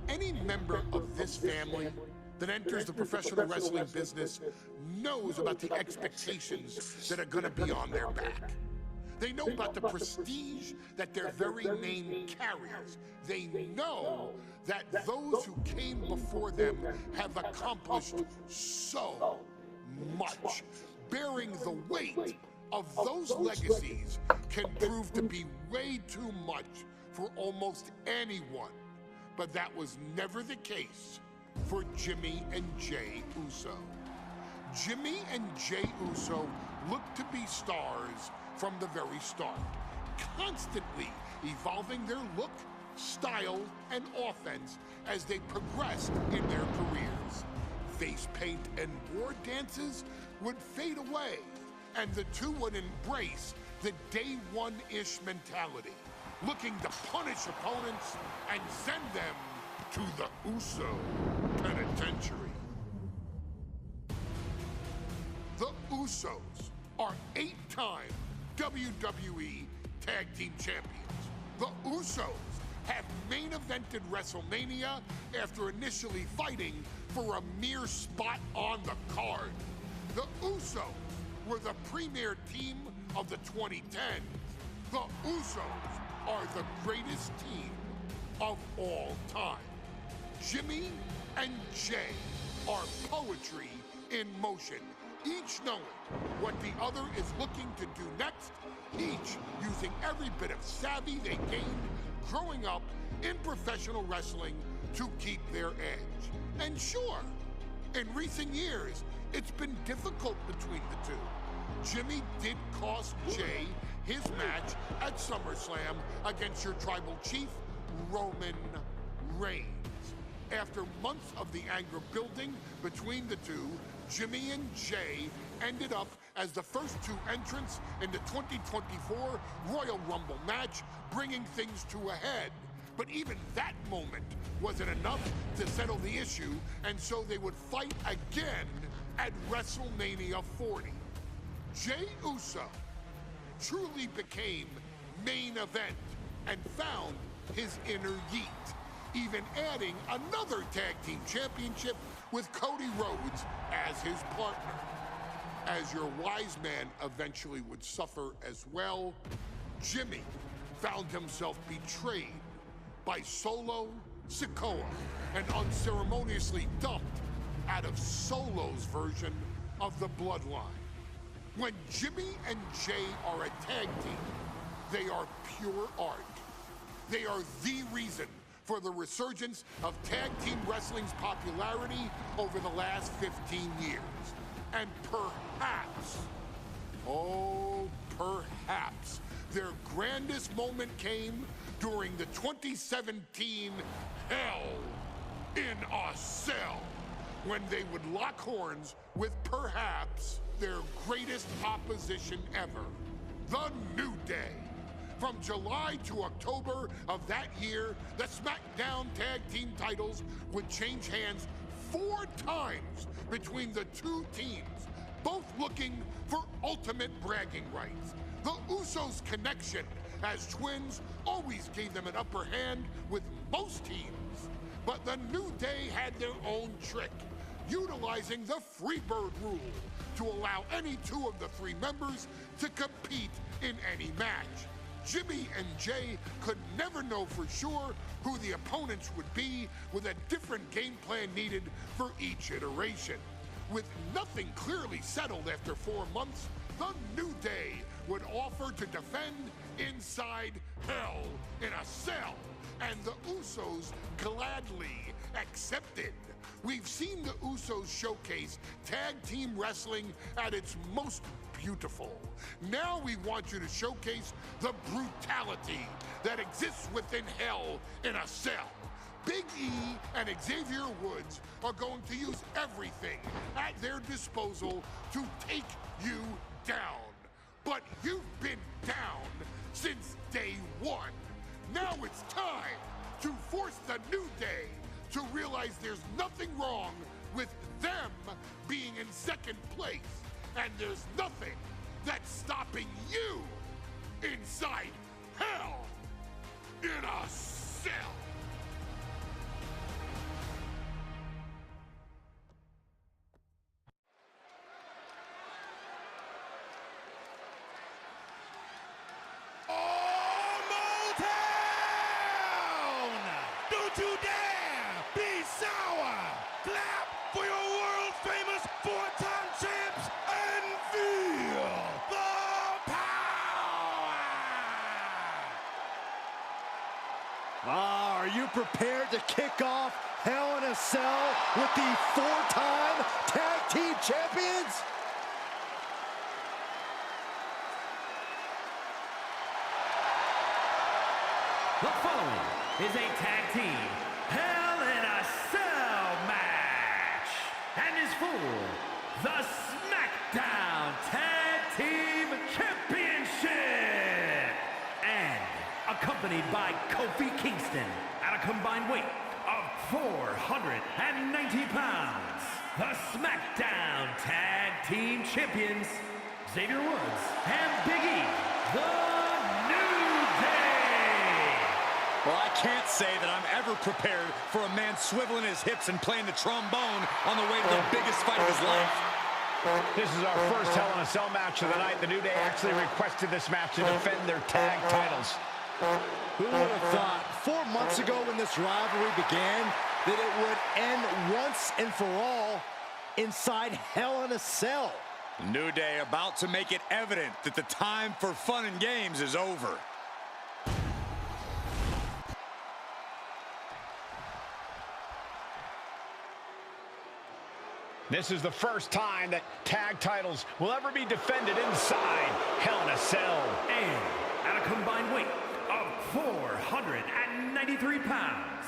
Any member of this family that enters the professional wrestling business knows about the expectations that are going to be on their back. They know about the prestige that their very name carries. They know that those who came before them have accomplished so much. Bearing the weight of those legacies can prove to be way too much for almost anyone. But that was never the case for Jimmy and Jey Uso. Jimmy and Jey Uso looked to be stars from the very start, constantly evolving their look, style, and offense as they progressed in their careers. Face paint and war dances would fade away, and the two would embrace the day one-ish mentality, looking to punish opponents and send them to the Uso penitentiary. The Usos are 8-time WWE Tag Team Champions. The Usos have main evented WrestleMania after initially fighting for a mere spot on the card. The Usos were the premier team of the 2010s. The Usos are the greatest team of all time. Jimmy and Jey are poetry in motion, each knowing what the other is looking to do next, each using every bit of savvy they gained growing up in professional wrestling to keep their edge. And sure, in recent years, it's been difficult between the two. Jimmy did cost Jey his match at SummerSlam against your tribal chief, Roman Reigns. After months of the anger building between the two, Jimmy and Jey ended up as the first two entrants in the 2024 Royal Rumble match, bringing things to a head. But even that moment wasn't enough to settle the issue, and so they would fight again at WrestleMania 40. Jey Uso truly became main event and found his inner yeet, even adding another tag team championship with Cody Rhodes as his partner. As your wise man eventually would suffer as well, Jimmy found himself betrayed by Solo Sikoa and unceremoniously dumped out of Solo's version of the Bloodline. When Jimmy and Jey are a tag team, they are pure art. They are the reason for the resurgence of tag team wrestling's popularity over the last 15 years. And perhaps, oh, perhaps, their grandest moment came during the 2017 Hell in a Cell, when they would lock horns with perhaps their greatest opposition ever, The New Day. From July to October of that year, the SmackDown Tag Team titles would change hands 4 times between the two teams, both looking for ultimate bragging rights. The Usos' connection as twins always gave them an upper hand with most teams, but the New Day had their own trick, utilizing the Freebird rule to allow any 2 of the 3 members to compete in any match. Jimmy and Jey could never know for sure who the opponents would be, with a different game plan needed for each iteration. With nothing clearly settled after 4 months, the New Day would offer to defend inside Hell in a Cell, and the Usos gladly accepted. We've seen the Usos showcase tag team wrestling at its most beautiful. Now we want you to showcase the brutality that exists within Hell in a Cell. Big E and Xavier Woods are going to use everything at their disposal to take you down. But you've been down since day 1. Now it's time to force the New Day to realize there's nothing wrong with them being in second place, and there's nothing that's stopping you inside Hell in a Cell. to dare be sour. Clap for your world-famous four-time champs and feel the power. Are you prepared to kick off Hell in a Cell with the four-time tag team champions? The following is a tag team Hell in a Cell match and is for the SmackDown Tag Team Championship and accompanied by Kofi Kingston at a combined weight of 490 pounds. The SmackDown Tag Team Champions, Xavier Woods and Big E, the New Day. Well, I can't say that I'm ever prepared for a man swiveling his hips and playing the trombone on the way to the biggest fight of his life. This is our first Hell in a Cell match of the night. The New Day actually requested this match to defend their tag titles. Who would have thought 4 months ago when this rivalry began that it would end once and for all inside Hell in a Cell? New Day about to make it evident that the time for fun and games is over. This is the first time that tag titles will ever be defended inside Hell in a Cell. And at a combined weight of 493 pounds,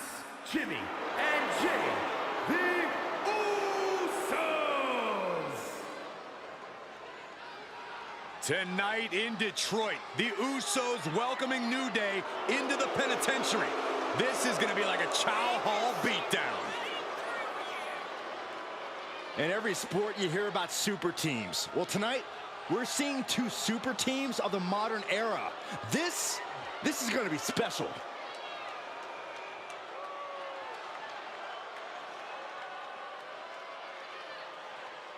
Jimmy and Jay, the Usos. Tonight in Detroit, the Usos welcoming New Day into the penitentiary. This is going to be like a Chow Hall beatdown. In every sport, you hear about super teams. Well, tonight, we're seeing two super teams of the modern era. This is going to be special.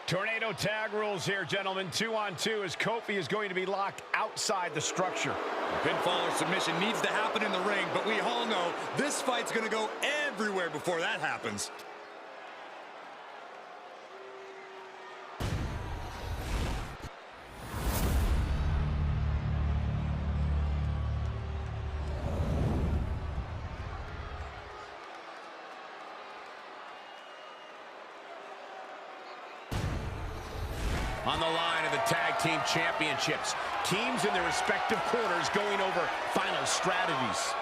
Tornado tag rules here, gentlemen. 2-on-2 as Kofi is going to be locked outside the structure. Pinfall or submission needs to happen in the ring, but we all know this fight's going to go everywhere before that happens. On the line of the Tag Team Championships, teams in their respective corners going over final strategies.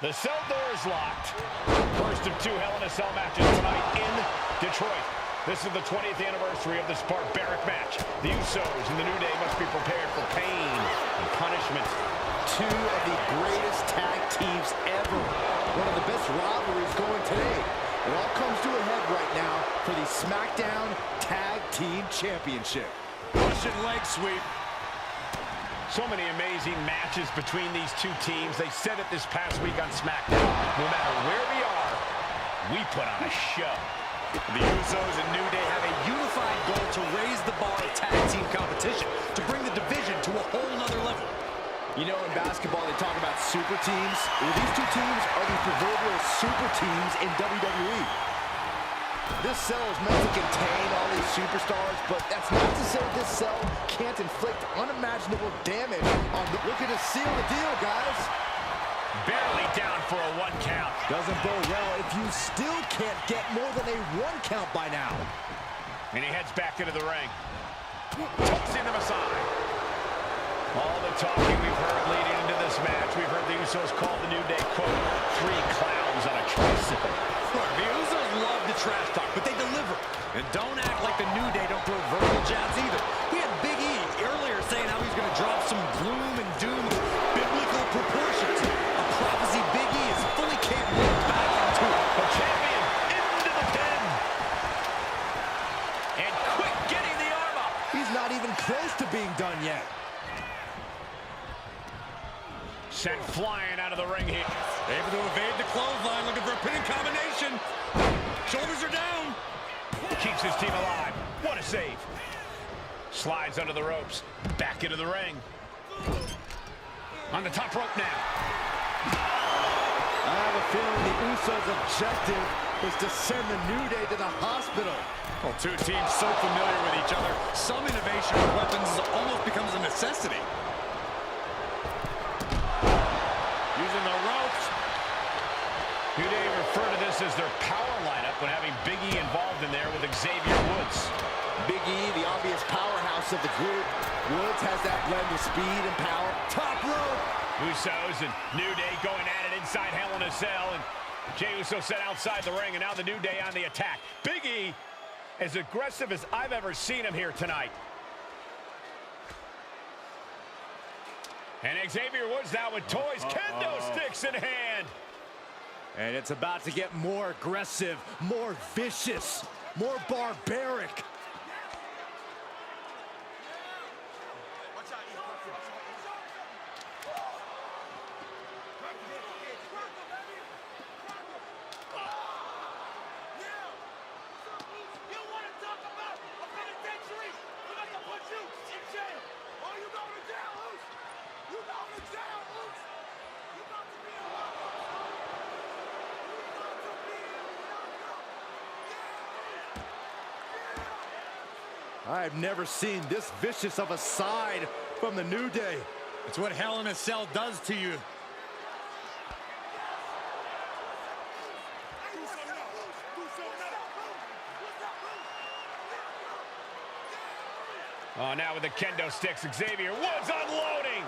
The cell door is locked. First of two Hell in a Cell matches tonight in Detroit. This is the 20th anniversary of this barbaric match. The Usos and the New Day must be prepared for pain and punishment. Two of the greatest tag teams ever. One of the best rivalries going today. It all comes to a head right now for the SmackDown Tag Team Championship. Russian leg sweep. So many amazing matches between these two teams. They said it this past week on SmackDown. No matter where we are, we put on a show. The Usos and New Day have a unified goal to raise the bar of tag team competition, to bring the division to a whole nother level. You know, in basketball, they talk about super teams. Well, these two teams are the proverbial super teams in WWE. This cell is meant to contain all these superstars, but that's not to say this cell can't inflict unimaginable damage on the... Looking to seal the deal, guys. Barely down for a 1 count. Doesn't bode well if you still can't get more than a 1 count by now. And he heads back into the ring. Tossing them aside. All the talking we've heard leading into this match, we've heard the Usos call the New Day, quote, 3 clowns on a tricycle. The Usos love the trash talk, but they deliver. And don't act like the New Day don't throw verbal jabs either. We had Big E earlier saying how he's going to drop some gloom and doom of biblical proportions. A prophecy Big E is fully capable of back into. The champion into the pin. And quick getting the arm up. He's not even close to being done yet. Sent flying out of the ring here. Able to evade the clothesline, looking for a pinning combination. Shoulders are down. Keeps his team alive. What a save. Slides under the ropes. Back into the ring. On the top rope now. I have a feeling the Usos' objective is to send the New Day to the hospital. Well, two teams so familiar with each other, some innovation with weapons almost becomes a necessity. Using the ropes. New Day refer to this as their power lineup when having Big E involved in there with Xavier Woods. Big E, the obvious powerhouse of the group. Woods has that blend of speed and power. Top rope. Usos and New Day going at it inside Hell in a Cell. And Jey Uso set outside the ring, and now the New Day on the attack. Big E, as aggressive as I've ever seen him here tonight. And Xavier Woods now with toys, kendo sticks in hand. And it's about to get more aggressive, more vicious, more barbaric. I've never seen this vicious of a side from the New Day. It's what Hell in a Cell does to you. Oh, now with the kendo sticks, Xavier Woods unloading.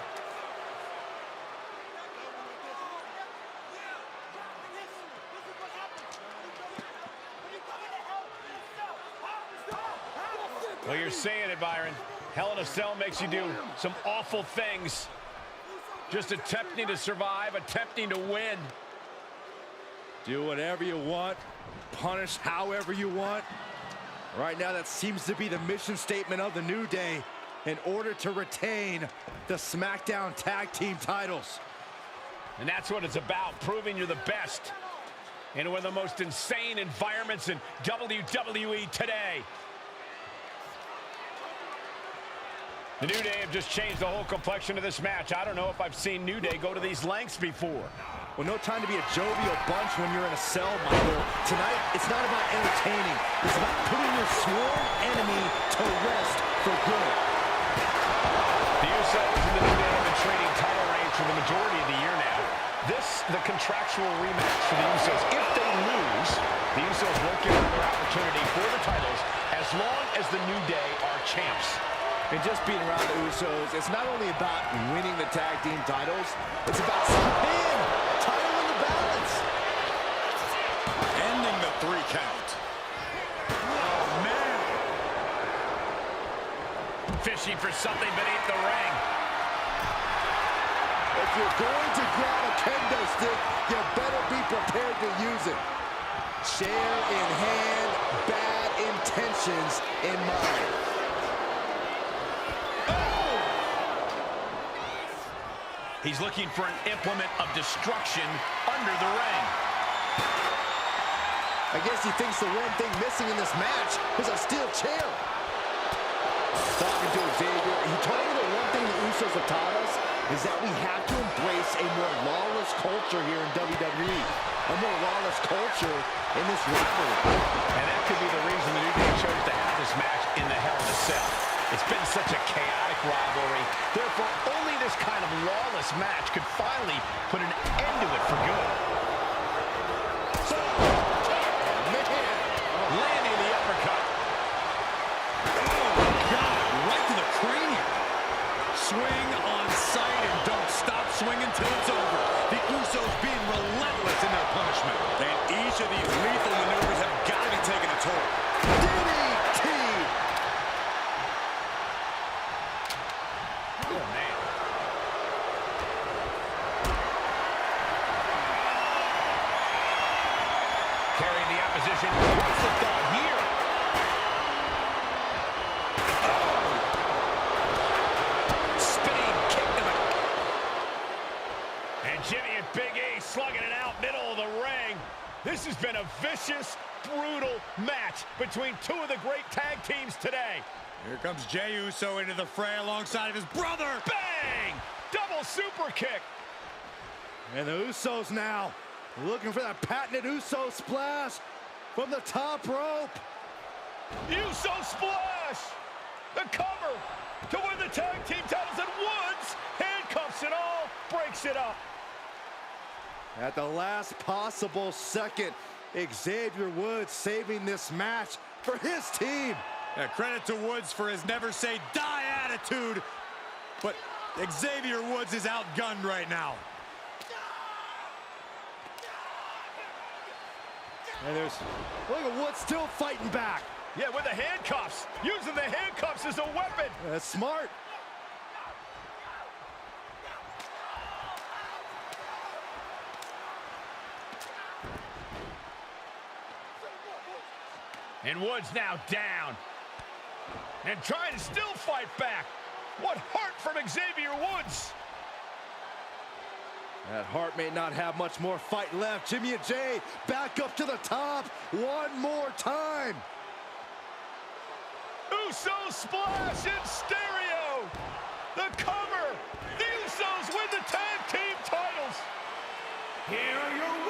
Well, you're saying it, Byron. Hell in a Cell makes you do some awful things. Just attempting to survive, attempting to win. Do whatever you want, punish however you want. Right now, that seems to be the mission statement of the New Day in order to retain the SmackDown Tag Team titles. And that's what it's about, proving you're the best in one of the most insane environments in WWE today. The New Day have just changed the whole complexion of this match. I don't know if I've seen New Day go to these lengths before. Well, no time to be a jovial bunch when you're in a cell, Michael. Tonight, it's not about entertaining. It's about putting your sworn enemy to rest for good. The Usos and the New Day have been trading title reigns for the majority of the year now. This, the contractual rematch for the Usos. If they lose, the Usos won't get another opportunity for the titles as long as the New Day are champs. And just being around the Usos, it's not only about winning the tag team titles, it's about being title in the balance. Ending the 3 count. Oh, man. Fishing for something beneath the ring. If you're going to grab a kendo stick, you better be prepared to use it. Chair in hand, bad intentions in mind. He's looking for an implement of destruction under the ring. I guess he thinks the one thing missing in this match is a steel chair. Talking to Xavier, he told me the one thing the Usos have taught us is that we have to embrace a more lawless culture here in WWE. A more lawless culture in this rivalry. And that could be the reason the New Day chose to have this match in the Hell in a Cell. It's been such a chaotic rivalry. Therefore, only this kind of lawless match could finally put an end to it for good. Landing the uppercut. Oh, God, right to the cranium. Swing on sight and don't stop swinging till it's over. The Usos being relentless in their punishment. And each of these lethal maneuvers have got to be taking a toll. DDT! Oh, man. Carrying the opposition. What's the thought here? Oh. Spinning kick to the... And Jimmy and Big E slugging it out middle of the ring. This has been a vicious, brutal match between two of the great tag teams today. Here comes Jey Uso into the fray alongside of his brother. Bang! Double super kick. And the Usos now looking for that patented Uso splash from the top rope. Uso splash! The cover to win the tag team titles, and Woods handcuffs it all, breaks it up. At the last possible second, Xavier Woods saving this match for his team. Yeah, credit to Woods for his never say die attitude, but Xavier Woods is outgunned right now. And look at Woods still fighting back. Yeah, with the handcuffs, using the handcuffs as a weapon. That's smart. And Woods now down. And trying to still fight back. What heart from Xavier Woods. That Hart may not have much more fight left. Jimmy and Jey back up to the top one more time. Uso splash in stereo. The cover. The Usos win the tag team titles. Here are your